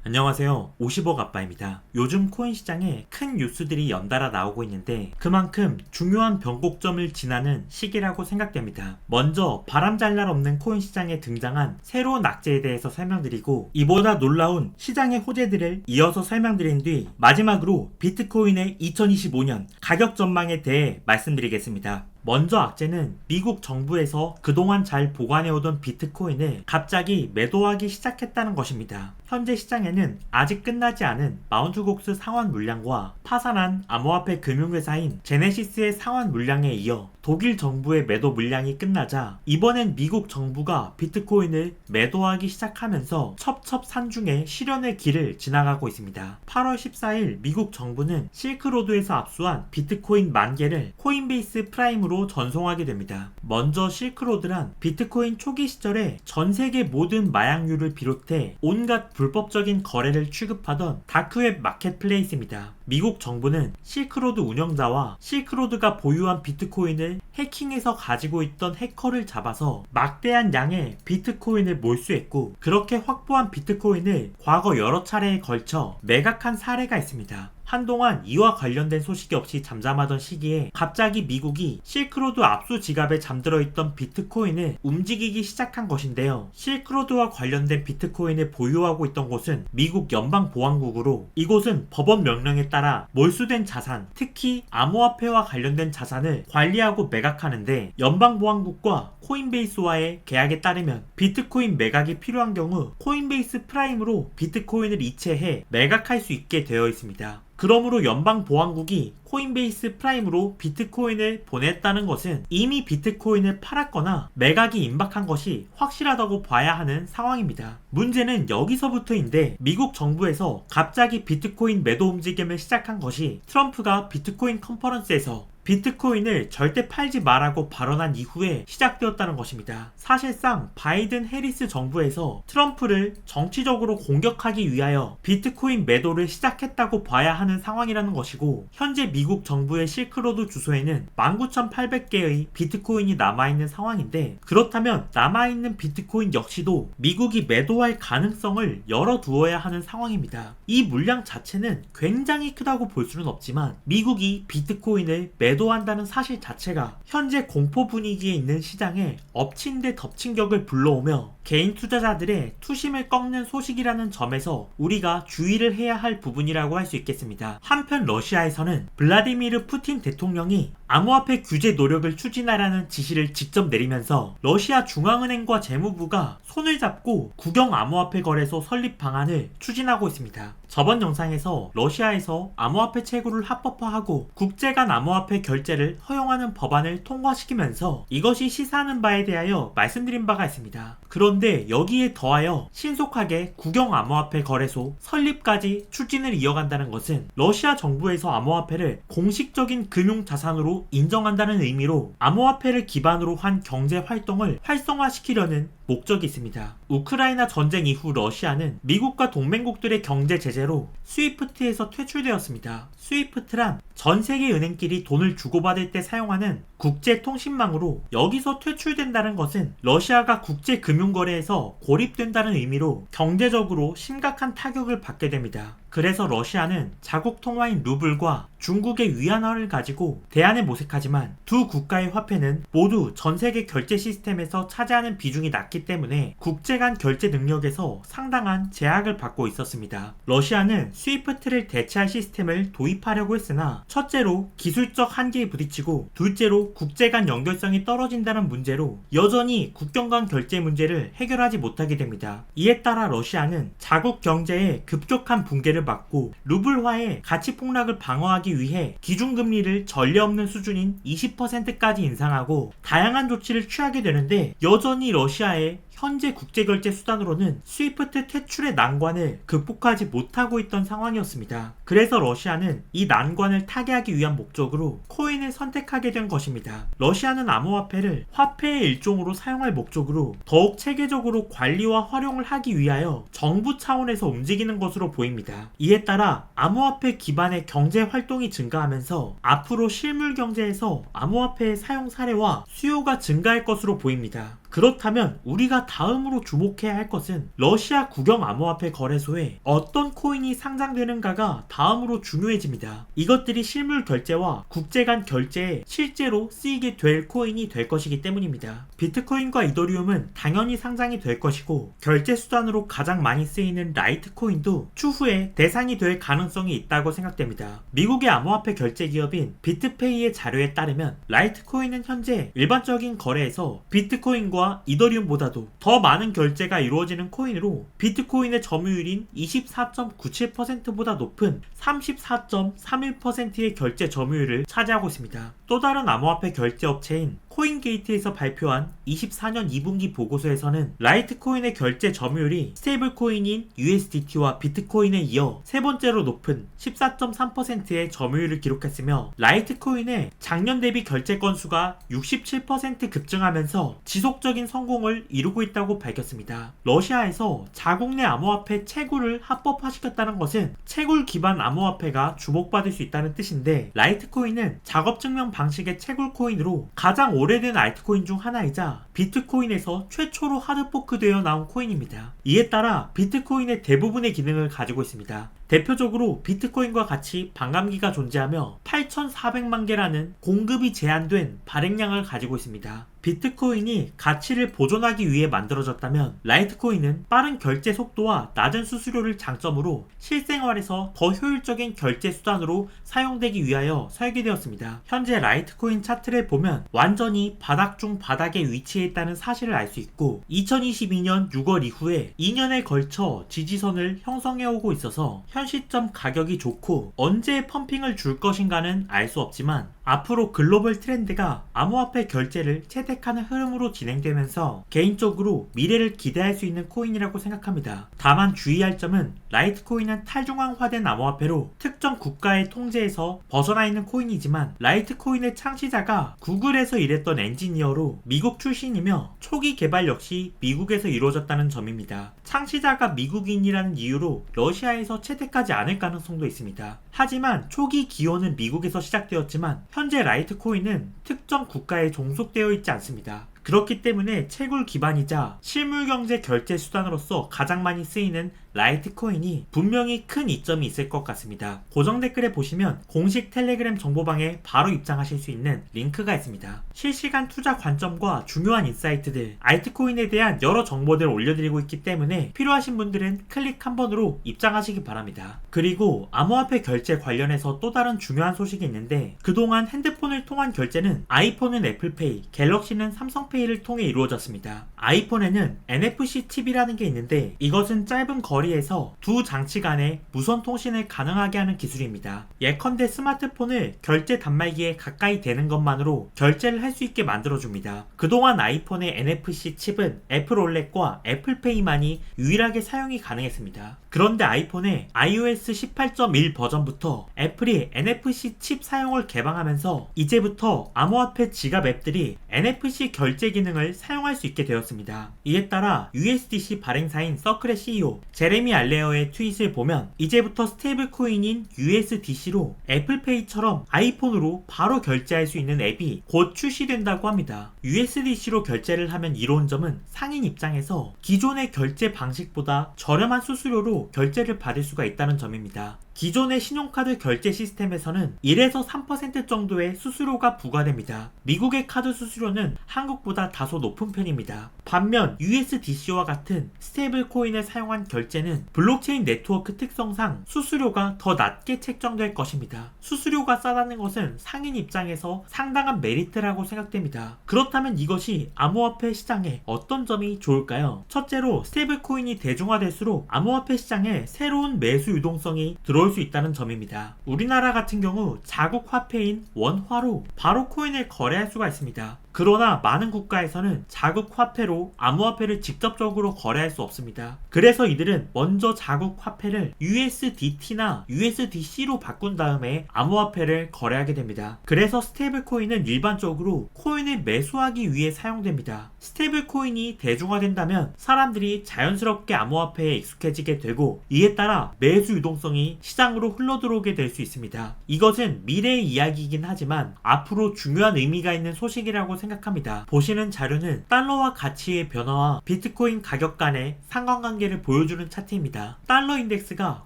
안녕하세요. 50억 아빠입니다. 요즘 코인 시장에 큰 뉴스들이 연달아 나오고 있는데 그만큼 중요한 변곡점을 지나는 시기라고 생각됩니다. 먼저 바람 잘 날 없는 코인 시장에 등장한 새로운 악재에 대해서 설명드리고 이보다 놀라운 시장의 호재들을 이어서 설명드린 뒤 마지막으로 비트코인의 2025년 가격 전망에 대해 말씀드리겠습니다. 먼저 악재는 미국 정부에서 그동안 잘 보관해오던 비트코인을 갑자기 매도하기 시작했다는 것입니다. 현재 시장에는 아직 끝나지 않은 마운트곡스 상환 물량과 파산한 암호화폐 금융회사인 제네시스의 상환 물량에 이어 독일 정부의 매도 물량이 끝나자 이번엔 미국 정부가 비트코인을 매도하기 시작하면서 첩첩산중의 실현의 길을 지나가고 있습니다. 8월 14일 미국 정부는 실크로드에서 압수한 비트코인 10,000개를 코인베이스 프라임으로 전송하게 됩니다. 먼저 실크로드란 비트코인 초기 시절에 전 세계 모든 마약류를 비롯해 온갖 불법적인 거래를 취급하던 다크웹 마켓플레이스입니다. 미국 정부는 실크로드 운영자와 실크로드가 보유한 비트코인을 해킹해서 가지고 있던 해커를 잡아서 막대한 양의 비트코인을 몰수했고 그렇게 확보한 비트코인을 과거 여러 차례에 걸쳐 매각한 사례가 있습니다. 한동안 이와 관련된 소식이 없이 잠잠하던 시기에 갑자기 미국이 실크로드 압수 지갑에 잠들어 있던 비트코인을 움직이기 시작한 것인데요. 실크로드와 관련된 비트코인을 보유하고 있던 곳은 미국 연방보안국으로 이곳은 법원 명령에 따라 몰수된 자산, 특히 암호화폐와 관련된 자산을 관리하고 매각하는데 연방보안국과 코인베이스와의 계약에 따르면 비트코인 매각이 필요한 경우 코인베이스 프라임으로 비트코인을 이체해 매각할 수 있게 되어 있습니다. 그러므로 연방보안국이 코인베이스 프라임으로 비트코인을 보냈다는 것은 이미 비트코인을 팔았거나 매각이 임박한 것이 확실하다고 봐야 하는 상황입니다. 문제는 여기서부터인데 미국 정부에서 갑자기 비트코인 매도 움직임을 시작한 것이 트럼프가 비트코인 컨퍼런스에서 비트코인을 절대 팔지 말라고 발언한 이후에 시작되었다는 것입니다. 사실상 바이든 해리스 정부에서 트럼프를 정치적으로 공격하기 위하여 비트코인 매도를 시작했다고 봐야 하는 상황이라는 것이고 현재 미국 정부의 실크로드 주소에는 19,800개의 비트코인이 남아있는 상황인데 그렇다면 남아있는 비트코인 역시도 미국이 매도할 가능성을 열어두어야 하는 상황입니다. 이 물량 자체는 굉장히 크다고 볼 수는 없지만 미국이 비트코인을 매도한다는 사실 자체가 현재 공포 분위기에 있는 시장에 엎친 데 덮친 격을 불러오며 개인 투자자들의 투심을 꺾는 소식이라는 점에서 우리가 주의를 해야 할 부분이라고 할 수 있겠습니다. 한편 러시아에서는 블라디미르 푸틴 대통령이 암호화폐 규제 노력을 추진하라는 지시를 직접 내리면서 러시아 중앙은행과 재무부가 손을 잡고 국영 암호화폐 거래소 설립 방안을 추진하고 있습니다. 저번 영상에서 러시아에서 암호화폐 채굴을 합법화하고 국제 간 암호화폐 결제를 허용하는 법안을 통과시키면서 이것이 시사하는 바에 대하여 말씀드린 바가 있습니다. 그런데 여기에 더하여 신속하게 국영 암호화폐 거래소 설립까지 추진을 이어간다는 것은 러시아 정부에서 암호화폐를 공식적인 금융자산으로 인정한다는 의미로 암호화폐를 기반으로 한 경제 활동을 활성화시키려는 목적이 있습니다. 우크라이나 전쟁 이후 러시아는 미국과 동맹국들의 경제 제재로 스위프트에서 퇴출되었습니다. 스위프트란 전 세계 은행끼리 돈을 주고받을 때 사용하는 국제 통신망으로 여기서 퇴출된다는 것은 러시아가 국제 금융거래에서 고립된다는 의미로 경제적으로 심각한 타격을 받게 됩니다. 그래서 러시아는 자국 통화인 루블과 중국의 위안화를 가지고 대안을 모색하지만 두 국가의 화폐는 모두 전 세계 결제 시스템에서 차지하는 비중이 낮기 때문에 국제 간 결제 능력에서 상당한 제약을 받고 있었습니다. 러시아는 스위프트를 대체할 시스템을 도입하려고 했으나 첫째로 기술적 한계에 부딪히고 둘째로 국제 간 연결성이 떨어진다는 문제로 여전히 국경 간 결제 문제를 해결하지 못하게 됩니다. 이에 따라 러시아는 자국 경제의 급격한 붕괴를 막고 루블화의 가치 폭락을 방어하기 위해 기준금리를 전례 없는 수준인 20%까지 인상하고 다양한 조치를 취하게 되는데 여전히 러시아의 현재 국제결제 수단으로는 스위프트 퇴출의 난관을 극복하지 못하고 있던 상황이었습니다. 그래서 러시아는 이 난관을 타개하기 위한 목적으로 코인을 선택하게 된 것입니다. 러시아는 암호화폐를 화폐의 일종으로 사용할 목적으로 더욱 체계적으로 관리와 활용을 하기 위하여 정부 차원에서 움직이는 것으로 보입니다. 이에 따라 암호화폐 기반의 경제 활동이 증가하면서 앞으로 실물 경제에서 암호화폐의 사용 사례와 수요가 증가할 것으로 보입니다. 그렇다면 우리가 다음으로 주목해야 할 것은 러시아 국영 암호화폐 거래소에 어떤 코인이 상장되는가가 다음으로 중요해집니다. 이것들이 실물 결제와 국제 간 결제에 실제로 쓰이게 될 코인이 될 것이기 때문입니다. 비트코인과 이더리움은 당연히 상장이 될 것이고 결제 수단으로 가장 많이 쓰이는 라이트코인도 추후에 대상이 될 가능성이 있다고 생각됩니다. 미국의 암호화폐 결제 기업인 비트페이의 자료에 따르면 라이트코인은 현재 일반적인 거래에서 비트코인과 이더리움보다도 더 많은 결제가 이루어지는 코인으로 비트코인의 점유율인 24.97%보다 높은 34.31%의 결제 점유율을 차지하고 있습니다. 또 다른 암호화폐 결제 업체인 코인게이트에서 발표한 24년 2분기 보고서에서는 라이트코인의 결제 점유율이 스테이블코인인 USDT와 비트코인에 이어 세 번째로 높은 14.3%의 점유율을 기록했으며 라이트코인의 작년 대비 결제 건수가 67% 급증하면서 지속적인 성공을 이루고 있다고 밝혔습니다. 러시아에서 자국 내 암호화폐 채굴을 합법화시켰다는 것은 채굴 기반 암호화폐가 주목받을 수 있다는 뜻인데 라이트코인은 작업 증명 방식의 채굴 코인으로 가장 오래된 알트코인 중 하나이자 비트코인에서 최초로 하드포크되어 나온 코인입니다. 이에 따라 비트코인의 대부분의 기능을 가지고 있습니다. 대표적으로 비트코인과 같이 반감기가 존재하며 8,400만 개라는 공급이 제한된 발행량을 가지고 있습니다. 비트코인이 가치를 보존하기 위해 만들어졌다면 라이트코인은 빠른 결제 속도와 낮은 수수료를 장점으로 실생활에서 더 효율적인 결제 수단으로 사용되기 위하여 설계되었습니다. 현재 라이트코인 차트를 보면 완전히 바닥 중 바닥에 위치해 있다는 사실을 알 수 있고 2022년 6월 이후에 2년에 걸쳐 지지선을 형성해 오고 있어서 현 시점 가격이 좋고 언제 펌핑을 줄 것인가는 알 수 없지만 앞으로 글로벌 트렌드가 암호화폐 결제를 채택하는 흐름으로 진행되면서 개인적으로 미래를 기대할 수 있는 코인이라고 생각합니다. 다만 주의할 점은 라이트코인은 탈중앙화된 암호화폐로 특정 국가의 통제에서 벗어나 있는 코인이지만 라이트코인의 창시자가 구글에서 일했던 엔지니어로 미국 출신이며 초기 개발 역시 미국에서 이루어졌다는 점입니다. 창시자가 미국인이라는 이유로 러시아에서 채택하지 않을 가능성도 있습니다. 하지만 초기 기원은 미국에서 시작되었지만 현재 라이트코인은 특정 국가에 종속되어 있지 않습니다. 그렇기 때문에 채굴 기반이자 실물경제 결제 수단으로서 가장 많이 쓰이는 라이트코인이 분명히 큰 이점이 있을 것 같습니다. 고정 댓글에 보시면 공식 텔레그램 정보방에 바로 입장하실 수 있는 링크가 있습니다. 실시간 투자 관점과 중요한 인사이트들, 알트코인에 대한 여러 정보들을 올려드리고 있기 때문에 필요하신 분들은 클릭 한 번으로 입장하시기 바랍니다. 그리고 암호화폐 결제 관련해서 또 다른 중요한 소식이 있는데 그동안 핸드폰을 통한 결제는 아이폰은 애플페이, 갤럭시는 삼성페이를 통해 이루어졌습니다. 아이폰에는 NFC 칩이라는 게 있는데 이것은 짧은 거리에서 두 장치 간의 무선 통신을 가능하게 하는 기술입니다. 예컨대 스마트폰을 결제 단말기에 가까이 대는 것만으로 결제를 할 수 있게 만들어줍니다. 그동안 아이폰의 NFC 칩은 애플올렛과 애플페이만이 유일하게 사용이 가능했습니다. 그런데 아이폰의 iOS 18.1 버전부터 애플이 NFC 칩 사용을 개방하면서 이제부터 암호화폐 지갑 앱들이 NFC 결제 기능을 사용할 수 있게 되었습니다. 이에 따라 USDC 발행사인 서클의 CEO 제레미 알레어의 트윗을 보면 이제부터 스테이블 코인인 USDC로 애플페이처럼 아이폰으로 바로 결제할 수 있는 앱이 곧 출시된다고 합니다. USDC로 결제를 하면 이로운 점은 상인 입장에서 기존의 결제 방식보다 저렴한 수수료로 결제를 받을 수가 있다는 점입니다. 기존의 신용카드 결제 시스템에서는 1에서 3% 정도의 수수료가 부과됩니다. 미국의 카드 수수료는 한국보다 다소 높은 편입니다. 반면 USDC와 같은 스테이블 코인을 사용한 결제는 블록체인 네트워크 특성상 수수료가 더 낮게 책정될 것입니다. 수수료가 싸다는 것은 상인 입장에서 상당한 메리트라고 생각됩니다. 그렇다면 이것이 암호화폐 시장에 어떤 점이 좋을까요? 첫째로 스테이블 코인이 대중화될수록 암호화폐 시장에 새로운 매수 유동성이 들어올 수 있다는 점입니다. 우리나라 같은 경우 자국 화폐인 원화로 바로 코인을 거래할 수가 있습니다. 그러나 많은 국가에서는 자국 화폐로 암호화폐를 직접적으로 거래할 수 없습니다. 그래서 이들은 먼저 자국 화폐를 USDT나 USDC로 바꾼 다음에 암호화폐를 거래하게 됩니다. 그래서 스테이블 코인은 일반적으로 코인을 매수하기 위해 사용됩니다. 스테이블 코인이 대중화된다면 사람들이 자연스럽게 암호화폐에 익숙해지게 되고 이에 따라 매수 유동성이 시장으로 흘러들어오게 될 수 있습니다. 이것은 미래의 이야기이긴 하지만 앞으로 중요한 의미가 있는 소식이라고 생각합니다. 보시는 자료는 달러와 가치의 변화와 비트코인 가격 간의 상관관계를 보여주는 차트입니다. 달러 인덱스가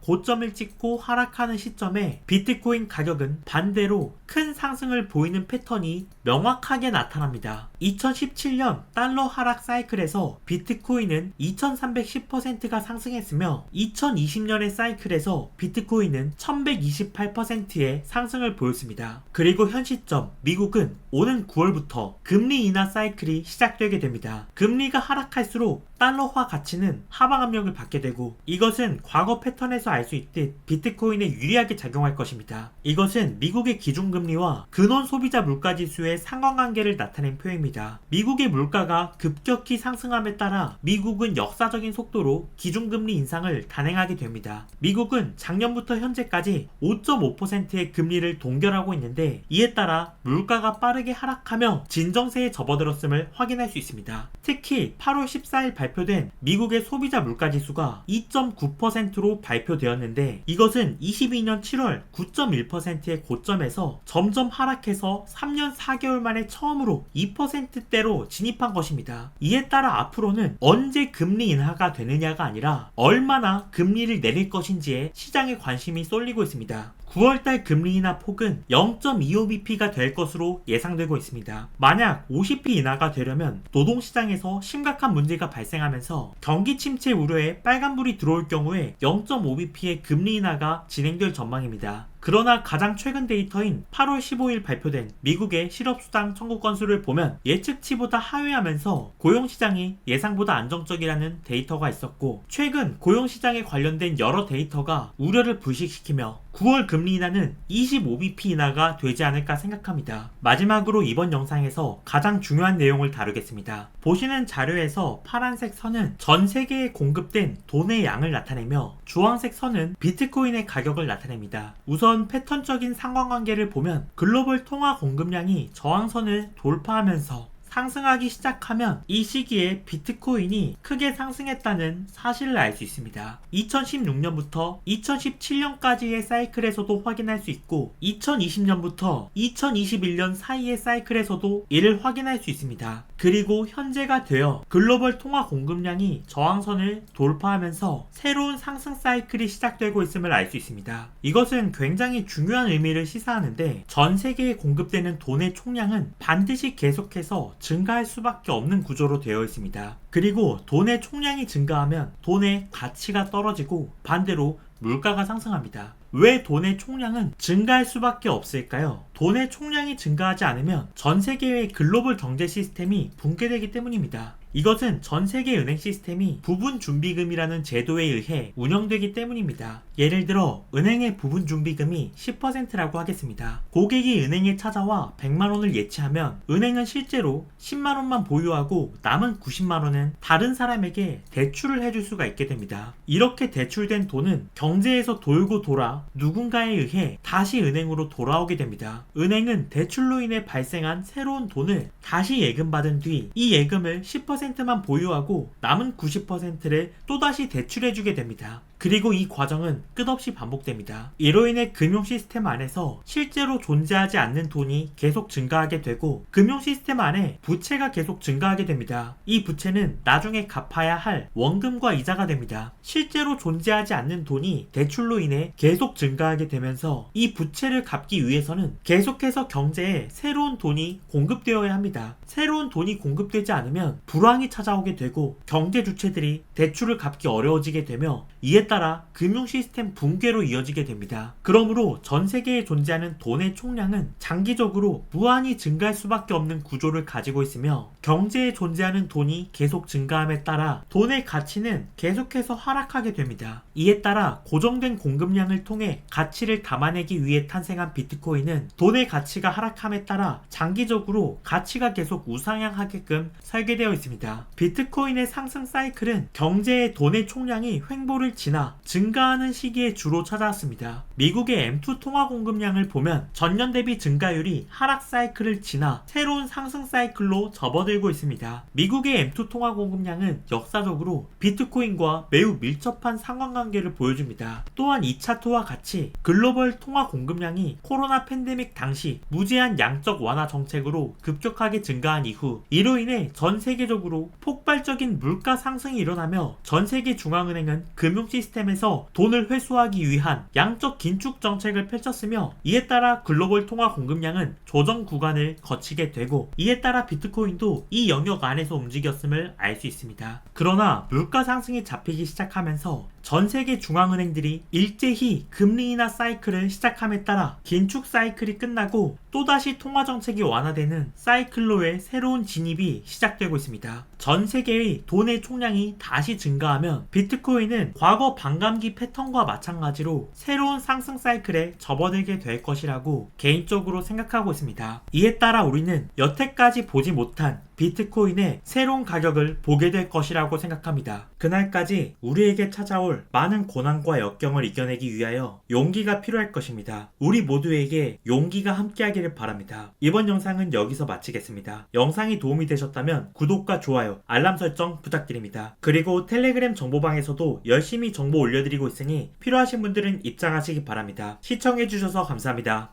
고점을 찍고 하락하는 시점에 비트코인 가격은 반대로 큰 상승을 보이는 패턴이 명확하게 나타납니다. 2017년 달러 하락 사이클에서 비트코인은 2310%가 상승했으며 2020년의 사이클에서 비트코인은 1128%의 상승을 보였습니다. 그리고 현 시점 미국은 오는 9월부터 금리 인하 사이클이 시작되게 됩니다. 금리가 하락할수록 달러화 가치는 하방 압력을 받게 되고 이것은 과거 패턴에서 알 수 있듯 비트코인에 유리하게 작용할 것입니다. 이것은 미국의 기준금리와 근원 소비자 물가지수의 상관관계를 나타낸 표입니다. 미국의 물가가 급격히 상승함에 따라 미국은 역사적인 속도로 기준금리 인상을 단행하게 됩니다. 미국은 작년부터 현재까지 5.5%의 금리를 동결하고 있는데 이에 따라 물가가 빠르게 하락하며 진정세에 접어들었음을 확인할 수 있습니다. 특히 8월 14일 발표된 미국의 소비자 물가지수가 2.9%로 발표되었는데 이것은 22년 7월 9.1%의 고점에서 점점 하락해서 3년 4개월 만에 처음으로 2%대로 진입한 것입니다. 이에 따라 앞으로는 언제 금리 인하가 되느냐가 아니라 얼마나 금리를 내릴 것인지에 시장의 관심이 쏠리고 있습니다. 9월달 금리 인하 폭은 0.25bp가 될 것으로 예상되고 있습니다. 만약 50p 인하가 되려면 노동시장에서 심각한 문제가 발생하면서 경기 침체 우려에 빨간불이 들어올 경우에 0.5bp의 금리 인하가 진행될 전망입니다. 그러나 가장 최근 데이터인 8월 15일 발표된 미국의 실업수당 청구 건수를 보면 예측치보다 하회하면서 고용시장이 예상보다 안정적이라는 데이터가 있었고 최근 고용시장에 관련된 여러 데이터가 우려를 불식시키며 9월 금리 인하는 25bp 인하가 되지 않을까 생각합니다. 마지막으로 이번 영상에서 가장 중요한 내용을 다루겠습니다. 보시는 자료에서 파란색 선은 전 세계에 공급된 돈의 양을 나타내며 주황색 선은 비트코인의 가격을 나타냅니다. 우선 패턴적인 상관관계를 보면 글로벌 통화 공급량이 저항선을 돌파하면서 상승하기 시작하면 이 시기에 비트코인이 크게 상승했다는 사실을 알 수 있습니다. 2016년부터 2017년까지의 사이클에서도 확인할 수 있고 2020년부터 2021년 사이의 사이클에서도 이를 확인할 수 있습니다. 그리고 현재가 되어 글로벌 통화 공급량이 저항선을 돌파하면서 새로운 상승 사이클이 시작되고 있음을 알 수 있습니다. 이것은 굉장히 중요한 의미를 시사하는데 전 세계에 공급되는 돈의 총량은 반드시 계속해서 증가할 수밖에 없는 구조로 되어 있습니다. 그리고 돈의 총량이 증가하면 돈의 가치가 떨어지고 반대로 물가가 상승합니다. 왜 돈의 총량은 증가할 수밖에 없을까요? 돈의 총량이 증가하지 않으면 전 세계의 글로벌 경제 시스템이 붕괴되기 때문입니다. 이것은 전 세계 은행 시스템이 부분 준비금이라는 제도에 의해 운영되기 때문입니다. 예를 들어 은행의 부분 준비금이 10%라고 하겠습니다. 고객이 은행에 찾아와 100만원을 예치하면 은행은 실제로 10만원만 보유하고 남은 90만원은 다른 사람에게 대출을 해줄 수가 있게 됩니다. 이렇게 대출된 돈은 경제에서 돌고 돌아 누군가에 의해 다시 은행으로 돌아오게 됩니다. 은행은 대출로 인해 발생한 새로운 돈을 다시 예금받은 뒤 이 예금을 10%만 보유하고 남은 90%를 또다시 대출해주게 됩니다. 그리고 이 과정은 끝없이 반복됩니다. 이로 인해 금융 시스템 안에서 실제로 존재하지 않는 돈이 계속 증가하게 되고 금융 시스템 안에 부채가 계속 증가하게 됩니다. 이 부채는 나중에 갚아야 할 원금과 이자가 됩니다. 실제로 존재하지 않는 돈이 대출로 인해 계속 증가하게 되면서 이 부채를 갚기 위해서는 계속해서 경제에 새로운 돈이 공급되어야 합니다. 새로운 돈이 공급되지 않으면 불황이 찾아오게 되고 경제 주체들이 대출을 갚기 어려워지게 되며 이에 따라 금융 시스템 붕괴로 이어지게 됩니다. 그러므로 전 세계에 존재하는 돈의 총량은 장기적으로 무한히 증가할 수밖에 없는 구조를 가지고 있으며 경제에 존재하는 돈이 계속 증가함에 따라 돈의 가치는 계속해서 하락하게 됩니다. 이에 따라 고정된 공급량을 통해 가치를 담아내기 위해 탄생한 비트코인은 돈의 가치가 하락함에 따라 장기적으로 가치가 계속 우상향하게끔 설계되어 있습니다. 비트코인의 상승 사이클은 경제의 돈의 총량이 횡보를 지나 지나 증가하는 시기에 주로 찾아왔습니다. 미국의 M2 통화 공급량을 보면 전년 대비 증가율이 하락 사이클을 지나 새로운 상승 사이클로 접어들고 있습니다. 미국의 M2 통화 공급량은 역사적으로 비트코인과 매우 밀접한 상관관계를 보여줍니다. 또한 이 차트와 같이 글로벌 통화 공급량이 코로나 팬데믹 당시 무제한 양적 완화 정책으로 급격하게 증가한 이후 이로 인해 전 세계적으로 폭발적인 물가 상승이 일어나며 전 세계 중앙은행은 금융 시스템에서 돈을 회수하기 위한 양적 긴축 정책을 펼쳤으며 이에 따라 글로벌 통화 공급량은 조정 구간을 거치게 되고 이에 따라 비트코인도 이 영역 안에서 움직였음을 알 수 있습니다. 그러나 물가 상승이 잡히기 시작하면서 전 세계 중앙은행들이 일제히 금리 인하 사이클을 시작함에 따라 긴축 사이클이 끝나고 또다시 통화정책이 완화되는 사이클로의 새로운 진입이 시작되고 있습니다. 전 세계의 돈의 총량이 다시 증가하면 비트코인은 과거 반감기 패턴과 마찬가지로 새로운 상승 사이클에 접어들게 될 것이라고 개인적으로 생각하고 있습니다. 이에 따라 우리는 여태까지 보지 못한 비트코인의 새로운 가격을 보게 될 것이라고 생각합니다. 그날까지 우리에게 찾아올 많은 고난과 역경을 이겨내기 위하여 용기가 필요할 것입니다. 우리 모두에게 용기가 함께하기를 바랍니다. 이번 영상은 여기서 마치겠습니다. 영상이 도움이 되셨다면 구독과 좋아요, 알람 설정 부탁드립니다. 그리고 텔레그램 정보방에서도 열심히 정보 올려드리고 있으니 필요하신 분들은 입장하시기 바랍니다. 시청해주셔서 감사합니다.